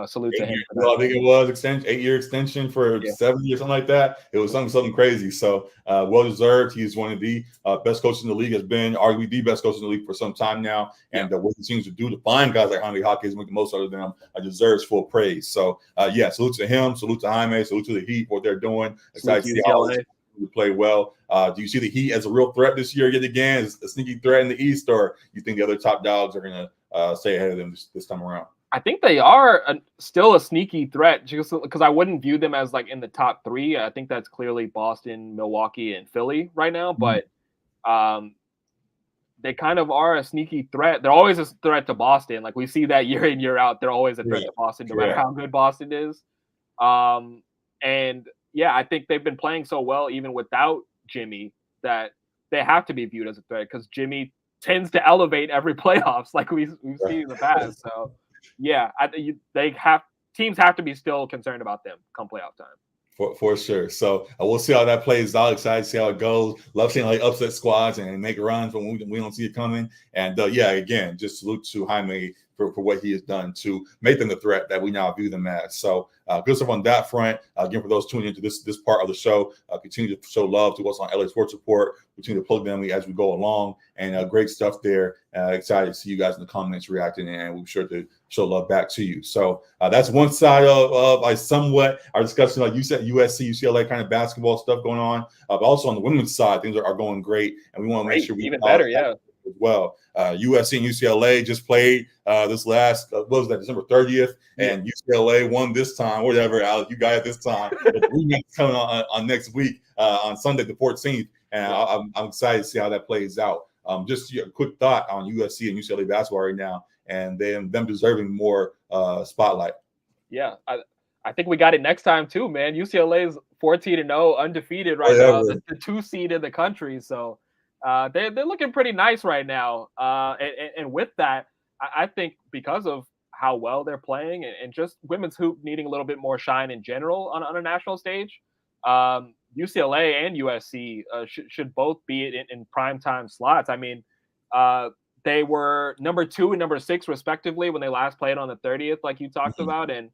S2: salute to him.
S1: Well, I think it was 8-year extension for 7 years, something like that. It was something crazy. So well deserved. He's one of the best coaches in the league. Has been arguably the best coach in the league for some time now. And what he seems to do to find guys like Jaime Jaquez, make the most out of them, deserves full praise. So yeah, salute to him. Salute to Jaime. Salute to the Heat for what they're doing. Excited to see how they play well. Do you see the Heat as a real threat this year yet again? As a sneaky threat in the East, or you think the other top dogs are going to stay ahead of them this time around?
S2: I think they are still a sneaky threat just because I wouldn't view them as like in the top 3. I think that's clearly Boston, Milwaukee, and Philly right now. But they kind of are a sneaky threat. They're always a threat to Boston. Like we see that year in, year out. They're always a threat to Boston, no matter how good Boston is. And yeah, I think they've been playing so well even without Jimmy that they have to be viewed as a threat because Jimmy tends to elevate every playoffs like we've seen in the past. So. Yeah, teams have to be still concerned about them come playoff time.
S1: For sure. So we'll see how that plays out. Excited to see how it goes. Love seeing like upset squads and make runs when we don't see it coming. And yeah, again, just salute to Jaime for what he has done to make them the threat that we now view them as. So good stuff on that front. Again, for those tuning into this part of the show, continue to show love to us on LA Sports Report. Continue to plug them as we go along, and great stuff there. Excited to see you guys in the comments reacting, and we're sure to show love back to you. So that's one side of somewhat our discussion, like you said, USC, UCLA kind of basketball stuff going on. But also on the women's side, things are going great, and we want to make sure we
S2: even better, yeah.
S1: As well. USC and UCLA just played this last, what was that, December 30th, and UCLA won this time, whatever, Alec, you got it this time. The coming on next week, on Sunday the 14th, and I'm excited to see how that plays out. Just a quick thought on USC and UCLA basketball right now, and them deserving more spotlight.
S2: Yeah, I think we got it next time too, man. UCLA is 14-0, undefeated right now, the 2 seed in the country, so they're looking pretty nice right now. And with that, I think because of how well they're playing and just women's hoop needing a little bit more shine in general on a national stage, UCLA and USC should both be in primetime slots. I mean, they were number 2 and number 6 respectively when they last played on the 30th, like you talked about, and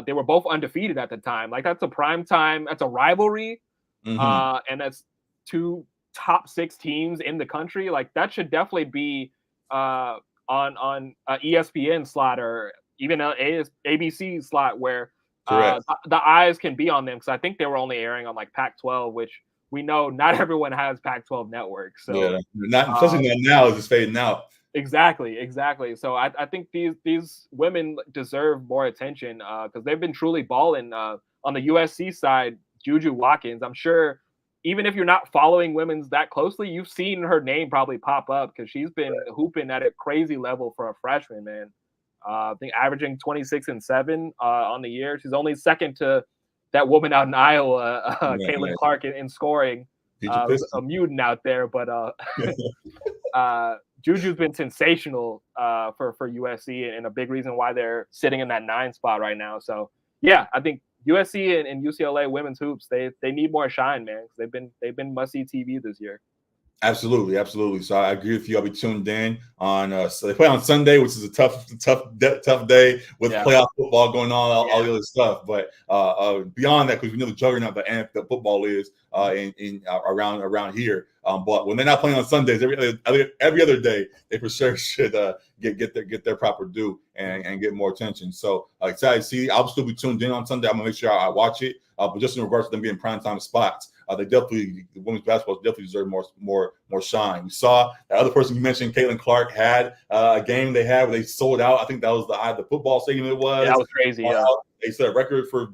S2: they were both undefeated at the time. Like that's a primetime, that's a rivalry, and that's 2 top 6 teams in the country. Like that should definitely be on a ESPN slot or even an ABC slot where the eyes can be on them, because I think they were only airing on like Pac-12, which we know not everyone has Pac-12 network. So
S1: especially not now, it's just fading out.
S2: Exactly. So I think these women deserve more attention because they've been truly balling. On the USC side, Juju Watkins, I'm sure even if you're not following women's that closely, you've seen her name probably pop up because she's been hooping at a crazy level for a freshman, man. I think averaging 26 and 7 on the year. She's only second to that woman out in Iowa, Caitlin Clark, in scoring. A mutant out there, but Juju's been sensational for USC and a big reason why they're sitting in that 9 spot right now. So yeah, I think USC and UCLA women's hoops, they need more shine, man. They've been must-see TV this year.
S1: Absolutely. So I agree with you. I'll be tuned in on. So they play on Sunday, which is a tough day with playoff football going on, all the other stuff. But beyond that, because we know the juggernaut the NFL football is around here. But when they're not playing on Sundays, every other day, they for sure should get their proper due and get more attention. So excited to see. I'll still be tuned in on Sunday. I'm gonna make sure I watch it. But just in regards to them being primetime spots, the women's basketball definitely deserve more shine. We saw that other person you mentioned, Caitlin Clark, had a game they had where they sold out. I think that was the football stadium. It was.
S2: Yeah, that was crazy.
S1: They set a record for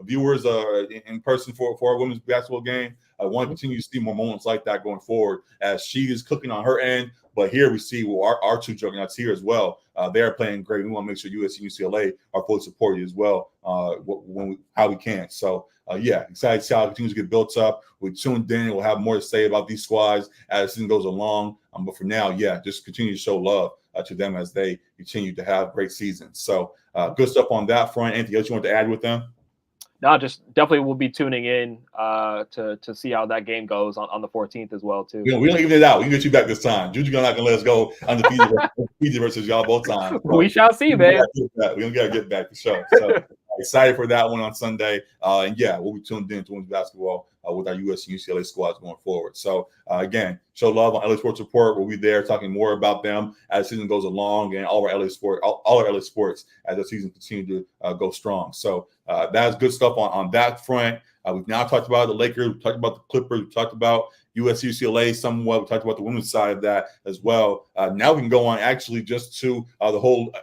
S1: viewers in person for a women's basketball game. I want to continue to see more moments like that going forward as she is cooking on her end. But here we see our 2 juggernauts here as well. They are playing great. We want to make sure USC and UCLA are fully supported as well how we can. So, excited to see how it continues to get built up. We're tuned in. We'll have more to say about these squads as the season goes along. But for now, just continue to show love to them as they continue to have great seasons. So good stuff on that front. Anything else you want to add with them?
S2: No, just definitely we'll be tuning in to see how that game goes on the 14th as well too.
S1: We don't even it out. We can get you back this time. Juju not gonna let us go undefeated versus y'all both times.
S2: We shall see, man.
S1: We're gonna get back to show. So excited for that one on Sunday. And we'll be tuned in to women's basketball with our USC and UCLA squads going forward. So again, show love on LA Sports Report. We'll be there talking more about them as the season goes along, and all our LA sports as the season continues to go strong. So that's good stuff on that front. We've now talked about the Lakers, we've talked about the Clippers, we've talked about USC, UCLA somewhat. We talked about the women's side of that as well. Now we can go on actually just to the whole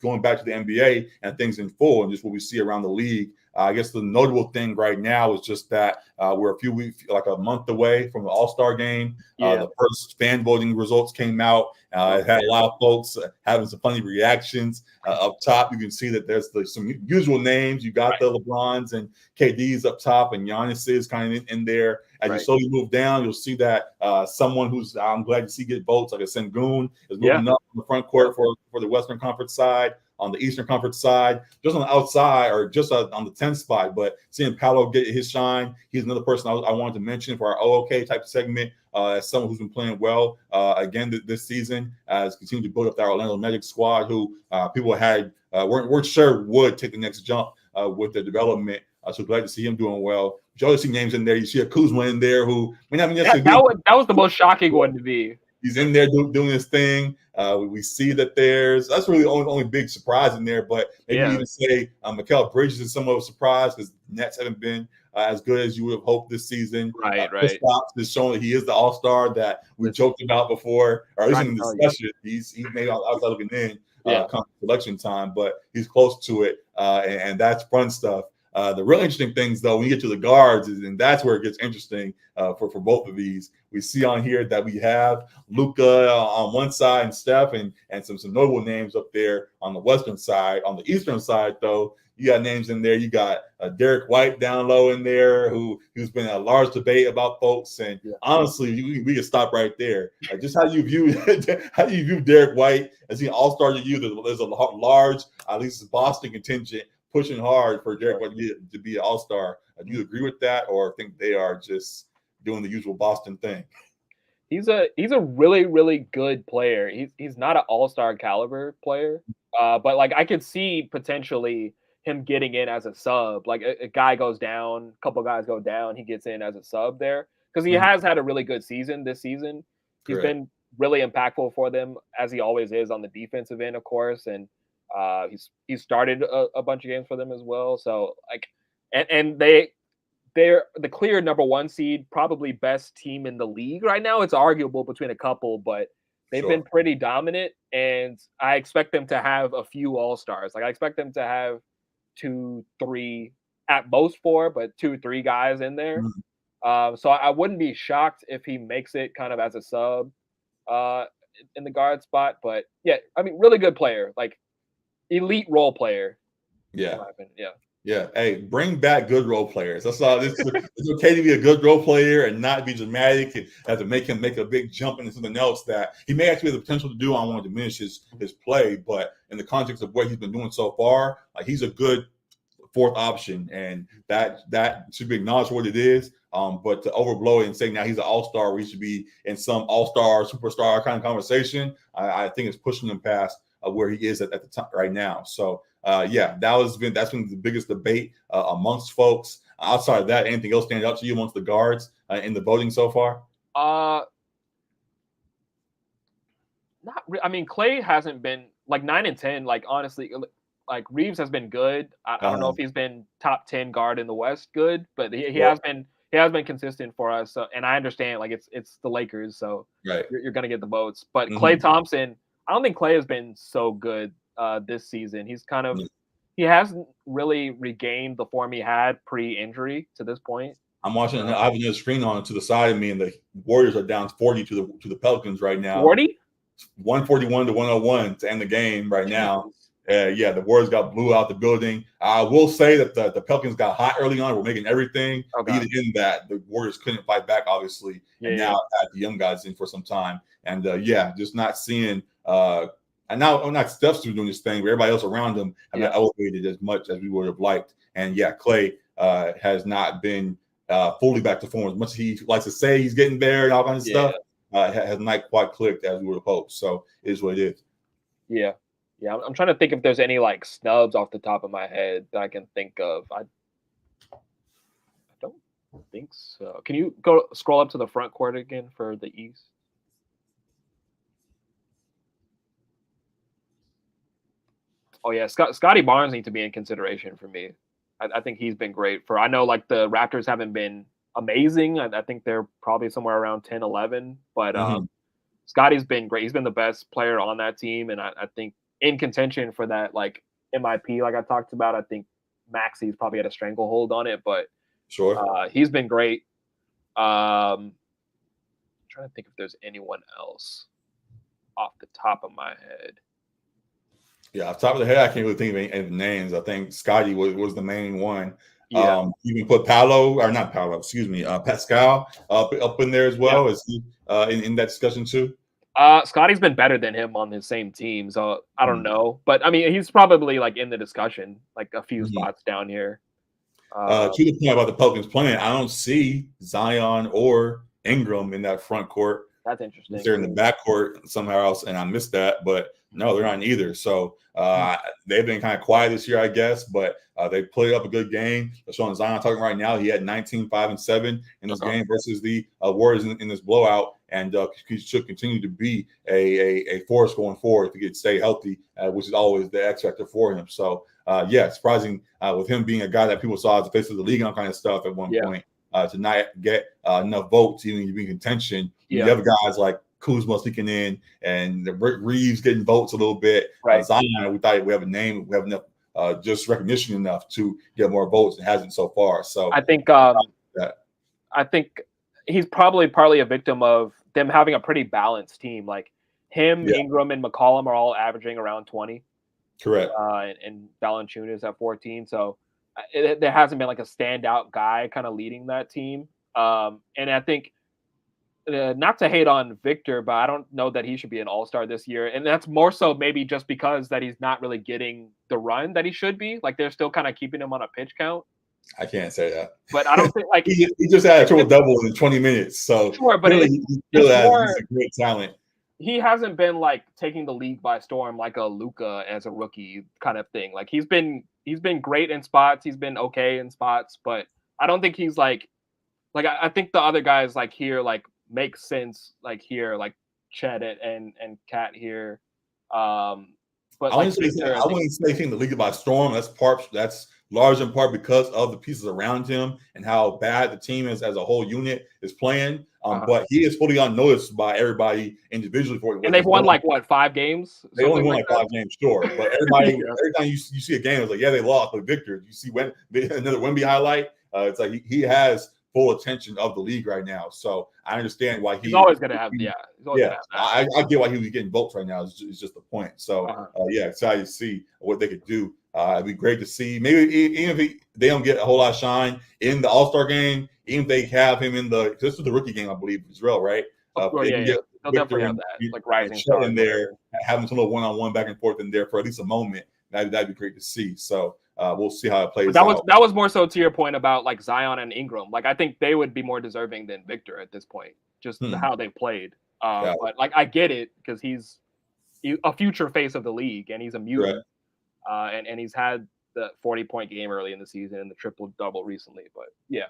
S1: going back to the NBA and things in full and just what we see around the league. I guess the notable thing right now is just that we're a few weeks, like a month away from the All-Star game. The first fan voting results came out. It had a lot of folks having some funny reactions. Up top, you can see that there's some usual names. You got the LeBrons and KDs up top, and Giannis is kind of in there. As you slowly move down, you'll see that someone who's I'm glad to see get votes, like a Sengun, is moving up in the front court for the Western Conference side. on the Eastern Conference side, just on the outside or just on the 10th spot. But seeing Paolo get his shine, he's another person I wanted to mention for our OK type segment as someone who's been playing well again this season, as continued to build up that Orlando Magic squad, who people had weren't sure would take the next jump with the development. So glad to see him doing well. You always see names in there. You see a Kuzma in there who may not be necessarily
S2: that was the most shocking one to me.
S1: He's in there doing his thing. We see that that's really the only big surprise in there. But maybe even say Mikal Bridges is somewhat of a surprise because Nets haven't been as good as you would have hoped this season.
S2: Right.
S1: Kristaps is showing that he is the all-star that we joked about before, or at least in the discussion. He's maybe outside looking in come selection time, but he's close to it, and that's fun stuff. The real interesting things, though, when you get to the guards, and that's where it gets interesting for both of these. We see on here that we have Luka on one side and Steph and some notable names up there on the Western side. On the Eastern side, though, you got names in there. You got Derek White down low in there, who's been a large debate about folks. And honestly, we can stop right there. Just how you view Derek White as an all-star to you? There's a large, at least Boston contingent, pushing hard for Derek White to be an all-star. Do you agree with that, or think they are just doing the usual Boston thing?
S2: He's a really, really good player. He's not an all-star caliber player, but like I could see potentially him getting in as a sub. Like a guy goes down, a couple guys go down, he gets in as a sub there because he has had a really good season this season. He's been really impactful for them, as he always is on the defensive end, of course, and he's started a bunch of games for them as well. So like, and they're the clear number one seed, probably best team in the league right now. It's arguable between a couple, but they've been pretty dominant, and I expect them to have a few all-stars. Like I expect them to have 2, 3, at most 4, but 2, 3 guys in there. So I wouldn't be shocked if he makes it kind of as a sub in the guard spot. But yeah, I mean, really good player, like elite role player.
S1: Yeah. Hey, bring back good role players. That's all. It's okay to be a good role player and not be dramatic and have to make him make a big jump into something else that he may actually have the potential to do. I don't want to diminish his play, but in the context of what he's been doing so far, like he's a good fourth option, and that should be acknowledged for what it is. But to overblow it and say now he's an all-star, we should be in some all-star, superstar kind of conversation, I think it's pushing him past where he is at the time right now. So that's been the biggest debate amongst folks. Outside of that, anything else stand out to you amongst the guards in the voting so far?
S2: I mean, Clay hasn't been like 9 and 10. Like honestly, like Reeves has been good. I don't know if he's been top 10 guard in the West good, but he has been consistent for us. So, and I understand like it's the Lakers, so you're gonna get the votes. But Klay Thompson, I don't think Clay has been so good this season. He's kind of he hasn't really regained the form he had pre-injury to this point.
S1: I'm watching. I have another screen on to the side of me, and the Warriors are down 40 to the Pelicans right now.
S2: 40?
S1: 141 to 101 to end the game right now. The Warriors got blew out the building. I will say that the Pelicans got hot early on. We're making everything. Even in that, the Warriors couldn't fight back, obviously. And now had the young guys in for some time. And just not seeing and now not Steph's doing this thing, but everybody else around him have not elevated as much as we would have liked. And Clay has not been fully back to form as much as he likes to say he's getting there and all kinds of stuff. Has not quite clicked as we would have hoped. So it is what it is.
S2: Yeah. I'm trying to think if there's any like snubs off the top of my head that I can think of. I don't think so. Can you scroll up to the front court again for the East? Oh yeah, Scotty Barnes needs to be in consideration for me. I think he's been great. I know like the Raptors haven't been amazing. I think they're probably somewhere around 10, 11. But Scotty's been great. He's been the best player on that team, and I think in contention for that like MIP, like I talked about. I think Maxi's probably had a stranglehold on it, but he's been great. I'm trying to think if there's anyone else off the top of my head.
S1: Yeah, off the top of the head, I can't really think of any names. I think Scotty was the main one.
S2: Yeah.
S1: You can put Pascal up in there as well. Is he in that discussion too?
S2: Scotty's been better than him on his same team, so I don't know. But I mean, he's probably like in the discussion, like a few spots down here.
S1: To the point about the Pelicans playing, I don't see Zion or Ingram in that front court.
S2: That's interesting.
S1: They're in the backcourt somehow else, and I missed that. But no, they're not in either. So they've been kind of quiet this year, I guess. But they played up a good game. Showing Zion talking right now, he had 19, 5, and 7 in this game versus the Warriors in this blowout, and he should continue to be a force going forward to stay healthy, which is always the X factor for him. So yeah, surprising with him being a guy that people saw as the face of the league and all kind of stuff at one point. To not get enough votes, even to be in contention. You have guys like Kuzma sneaking in and Reeves getting votes a little bit. Zion, we thought we have a name, we have enough just recognition enough to get more votes, and hasn't so far. So
S2: I think he's probably partly a victim of them having a pretty balanced team. Like him, Ingram, and McCollum are all averaging around 20.
S1: Correct.
S2: And Valanciunas at 14. So there hasn't been like a standout guy kind of leading that team. And I think not to hate on Victor, but I don't know that he should be an all-star this year. And that's more so maybe just because that he's not really getting the run that he should be. Like they're still kind of keeping him on a pitch count.
S1: I can't say that.
S2: But I don't think like
S1: he just had a triple double in 20 minutes. So
S2: sure, but
S1: really, he's a great talent.
S2: He hasn't been like taking the league by storm like a Luka as a rookie kind of thing. Like he's been great in spots, he's been okay in spots, but I don't think he's like I think the other guys like here like make sense like here like Chet and Cat here. But
S1: I wouldn't say taking the league by storm. That's large in part because of the pieces around him and how bad the team is as a whole unit is playing. But he is fully unnoticed by everybody individually.
S2: And they've won like what, 5 games?
S1: They only won like 5 games, sure. But everybody, every time you see a game, it's like, yeah, they lost. But Victor, you see another Wemby highlight. It's like he has full attention of the league right now. So I understand why he's
S2: always going to have.
S1: I get why he was getting votes right now. It's just the point. So excited to see what they could do. It'd be great to see. Maybe even if they don't get a whole lot of shine in the All-Star game, even if they have him in this was the rookie game, I believe, as well, right?
S2: They'll definitely have that, like rising
S1: star in there, having some little one-on-one back and forth in there for at least a moment. That'd be great to see. So we'll see how it plays out.
S2: That was more so to your point about like Zion and Ingram. Like I think they would be more deserving than Victor at this point, just how they played. But like I get it because he's a future face of the league and he's a mutant. Right. And he's had the 40-point game early in the season and the triple-double recently. But yeah.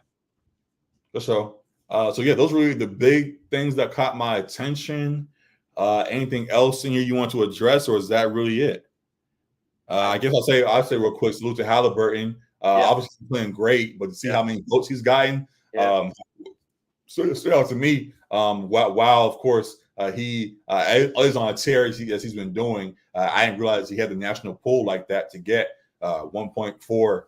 S1: So those were really the big things that caught my attention. Anything else in here you want to address, or is that really it? I guess I'll say real quick, salute to Halliburton. Obviously playing great, but to see how many votes he's gotten, so it stood out to me. While of course he is on a tear as he's been doing, I didn't realize he had the national poll like that to get 1.4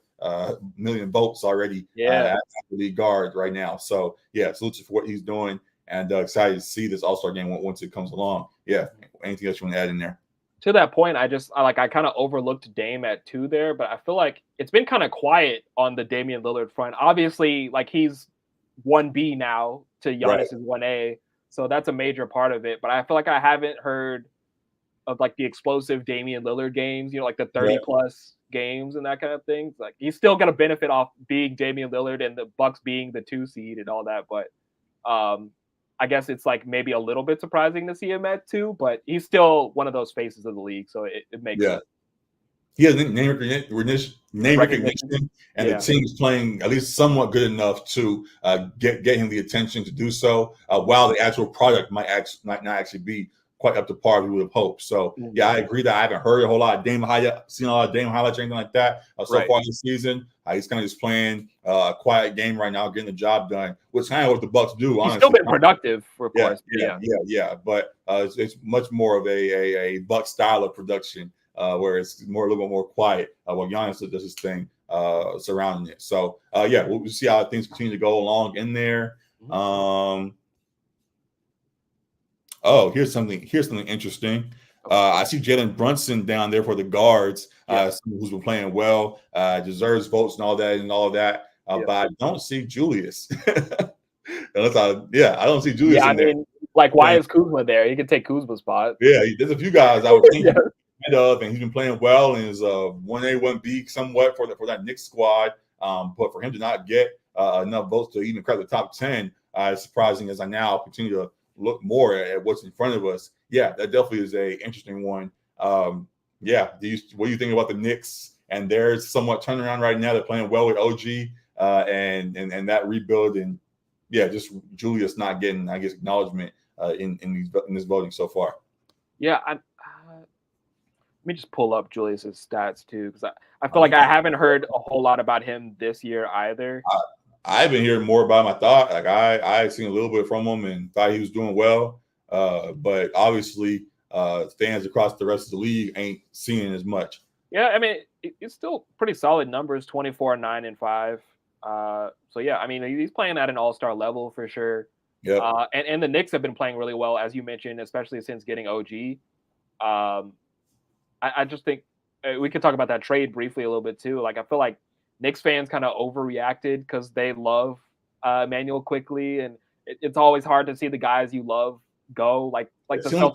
S1: million votes already at the league guard right now. So salute for what he's doing, and excited to see this All-Star game once it comes along. Anything else you want to add in there?
S2: To that point, I kind of overlooked Dame at 2 there, but I feel like it's been kind of quiet on the Damian Lillard front. Obviously, like he's 1B now to Giannis is 1A, so that's a major part of it. But I feel like I haven't heard of like the explosive Damian Lillard games, like the 30+ games and that kind of thing. Like he's still gonna benefit off being Damian Lillard and the Bucks being the 2 seed and all that, but I guess it's like maybe a little bit surprising to see him at 2, but he's still one of those faces of the league, so it makes sense.
S1: He has name recognition, and the team is playing at least somewhat good enough to get him the attention to do so, while the actual product might not actually be quite up to par we would have hoped. So I agree that I haven't heard a whole lot of Dame highlights, seen a lot of Dame highlights or anything like that so far this season. He's kind of just playing a quiet game right now, getting the job done, which kind of what the Bucks do. Honestly,
S2: he's still been productive, of course.
S1: But it's much more of a Bucks style of production, where it's a little bit more quiet. While Giannis does his thing surrounding it. So we'll see how things continue to go along in there. Here's something interesting. I see Jalen Brunson down there for the guards, who's been playing well, deserves votes and all that. But I don't see Julius. I don't see Julius in there.
S2: Like, why is Kuzma there? He could take Kuzma's spot.
S1: Yeah, there's a few guys I would think
S2: Yeah.
S1: of, and he's been playing well and is 1A, 1B somewhat for that Knicks squad. But for him to not get enough votes to even crack the top 10, as surprising as I now continue to look more at what's in front of us. Yeah, that definitely is a interesting one. Yeah, what do you think about the Knicks and their somewhat turnaround right now? They're playing well with OG and that rebuild, and yeah, just Julius not getting, I guess, acknowledgement in this voting so far.
S2: Yeah, let me just pull up Julius's stats too, because I feel like I haven't heard a whole lot about him this year either.
S1: I've been hearing more about him. I thought, like, I seen a little bit from him and thought he was doing well, but obviously fans across the rest of the league ain't seeing as much.
S2: Yeah, I mean, it's still pretty solid numbers, 24, 9, and 5. So yeah, I mean, he's playing at an all-star level for sure.
S1: Yeah,
S2: and the Knicks have been playing really well, as you mentioned, especially since getting OG. I just think we could talk about that trade briefly a little bit too. Like, I feel like Knicks fans kind of overreacted because they love Emmanuel quickly, and it's always hard to see the guys you love go. Like the Celtics,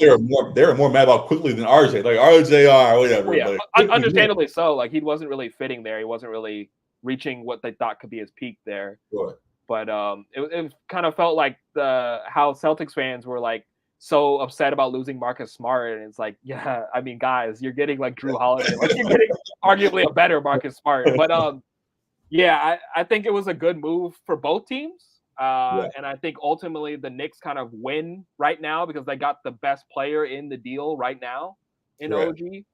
S1: they were more mad about quickly than RJ, like RJR or whatever.
S2: Well, yeah, understandably so. Like, he wasn't really fitting there. He wasn't really reaching what they thought could be his peak there.
S1: Sure.
S2: But it kind of felt like how Celtics fans were like so upset about losing Marcus Smart, and it's like, yeah, I mean, guys, you're getting like Drew Holiday, like you're getting arguably a better Marcus Smart. But yeah, I think it was a good move for both teams. And I think ultimately the Knicks kind of win right now because they got the best player in the deal right now in OG.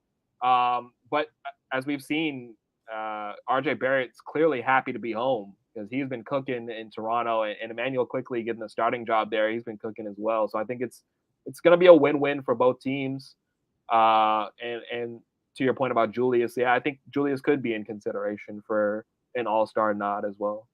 S2: But as we've seen, RJ Barrett's clearly happy to be home because he's been cooking in Toronto, and Emmanuel quickly getting the starting job there. He's been cooking as well. So I think it's going to be a win-win for both teams. And to your point about Julius, yeah, I think Julius could be in consideration for an all-star nod as well.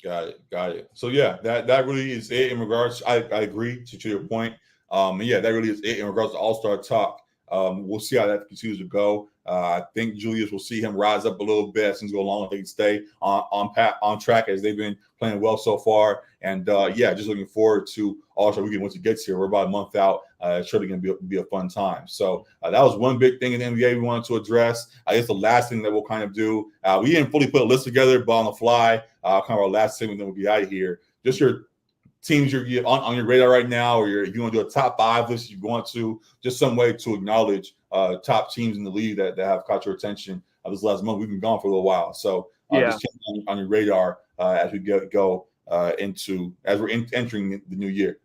S1: Got it. So yeah, that really is it in regards. I agree to your point. Yeah, that really is it in regards to all-star talk. We'll see how that continues to go. I think Julius will see him rise up a little bit as things go along. If they can stay on track as they've been playing well so far. And yeah, just looking forward to All-Star Weekend once it gets here. We're about a month out. It's surely going to be a fun time. So that was one big thing in the NBA we wanted to address. I guess the last thing that we'll kind of do, we didn't fully put a list together, but on the fly, kind of our last segment, then we'll be out of here. Just your teams you're on your radar right now, or if you want to do a top 5 list, you want to, just some way to acknowledge top teams in the league that have caught your attention this last month. We've been gone for a little while. So just on your radar as we go as we're entering the new year.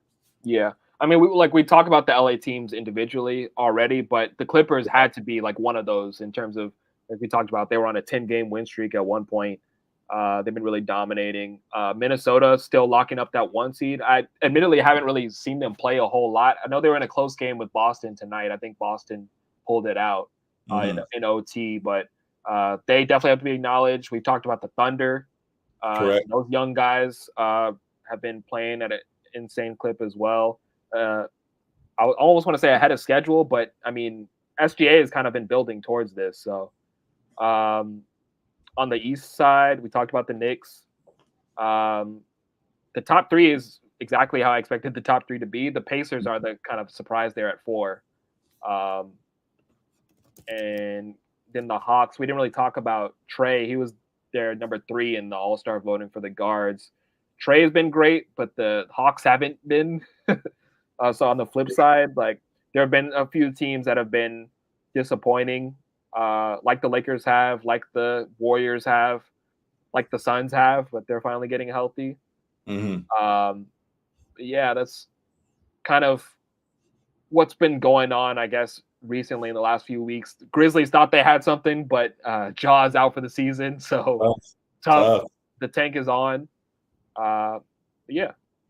S2: Yeah. I mean, we talk about the LA teams individually already, but the Clippers had to be like one of those in terms of, as we talked about, they were on a 10-game win streak at one point. They've been really dominating. Minnesota still locking up that 1 seed. I admittedly haven't really seen them play a whole lot. I know they were in a close game with Boston tonight. I think Boston pulled it out in OT, but they definitely have to be acknowledged. We've talked about the Thunder. Those young guys have been playing at an insane clip as well. I almost want to say ahead of schedule, but I mean, SGA has kind of been building towards this. So on the East side, we talked about the Knicks. The top 3 is exactly how I expected the top 3 to be. The Pacers are the kind of surprise there at 4. And then the Hawks, we didn't really talk about Trey. He was their number 3 in the All-Star voting for the guards. Trey has been great, but the Hawks haven't been. So on the flip side, like, there have been a few teams that have been disappointing, like the Lakers have, like the Warriors have, like the Suns have, but they're finally getting healthy. Yeah, that's kind of what's been going on, I guess, recently in the last few weeks. The Grizzlies thought they had something, but Jaw's out for the season, so tough. The tank is on. Yeah,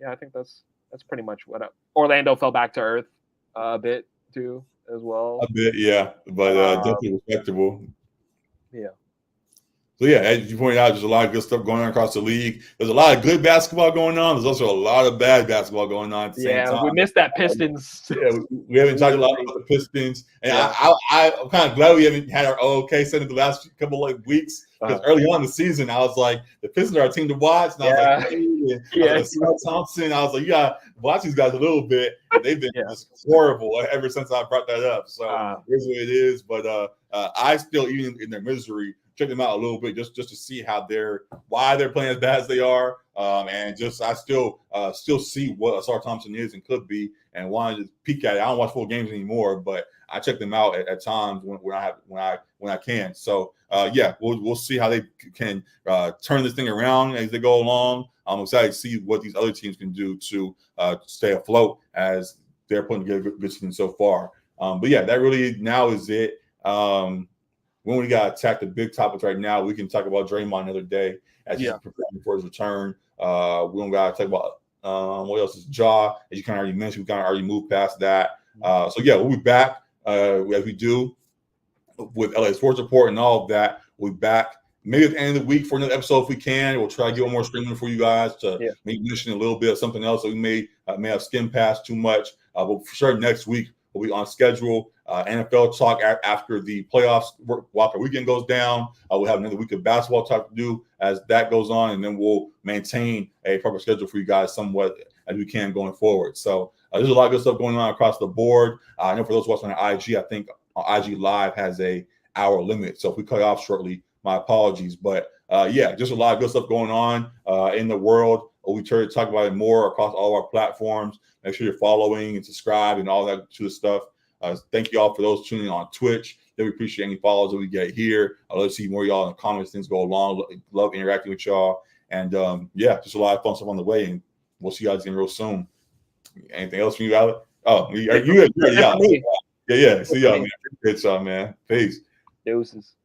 S2: I think that's pretty much what Orlando fell back to earth a bit too as well.
S1: A bit, yeah, but definitely respectable.
S2: Yeah.
S1: So yeah, as you pointed out, there's a lot of good stuff going on across the league. There's a lot of good basketball going on. There's also a lot of bad basketball going on at the same time.
S2: We missed that Pistons.
S1: Yeah, we haven't talked a lot about the Pistons, and
S2: Yeah.
S1: I'm kind of glad we haven't had our okay set in the last couple of weeks, because early on in the season, I was like, the Pistons are a team to watch, and I was like, hey, I was like, Thompson, I was like, you gotta watch these guys a little bit. They've been just horrible ever since I brought that up. So here's what it is, but I still, even in their misery, check them out a little bit just to see why they're playing as bad as they are, and just I still see what Asar Thompson is and could be, and wanted to peek at it. I don't watch full games anymore, but I check them out at times when I can. So yeah, we'll see how they can turn this thing around as they go along. I'm excited to see what these other teams can do to stay afloat as they're putting together good teams so far. But yeah, that really now is it. When we got to attack the big topics right now, we can talk about Draymond another day as he's preparing for his return. We don't got to talk about what else is Ja, as you kind of already mentioned. We kind of already moved past that. So yeah, we'll be back as we do with LA Sports Report and all of that. We'll be back maybe at the end of the week for another episode if we can. We'll try to get one more streaming for you guys to maybe mention a little bit of something else that we may have skimmed past too much. But for sure next week we'll be on schedule. NFL talk after the playoffs Walker weekend goes down. We'll have another week of basketball talk to do as that goes on, and then we'll maintain a proper schedule for you guys somewhat as we can going forward. So there's a lot of good stuff going on across the board. I know for those watching on IG, I think IG Live has a hour limit. So if we cut off shortly, my apologies. But yeah, just a lot of good stuff going on in the world. We try to talk about it more across all our platforms. Make sure you're following and subscribe and all that sort of stuff. Thank you all for those tuning in on Twitch. We appreciate any follows that we get here. I'd love to see more of y'all in the comments. Things go along. Love interacting with y'all. And yeah, just a lot of fun stuff on the way. And we'll see you guys again real soon. Anything else from you, Alec? Oh, you yeah. See y'all, man. Good y'all, man. Peace.
S2: Deuces.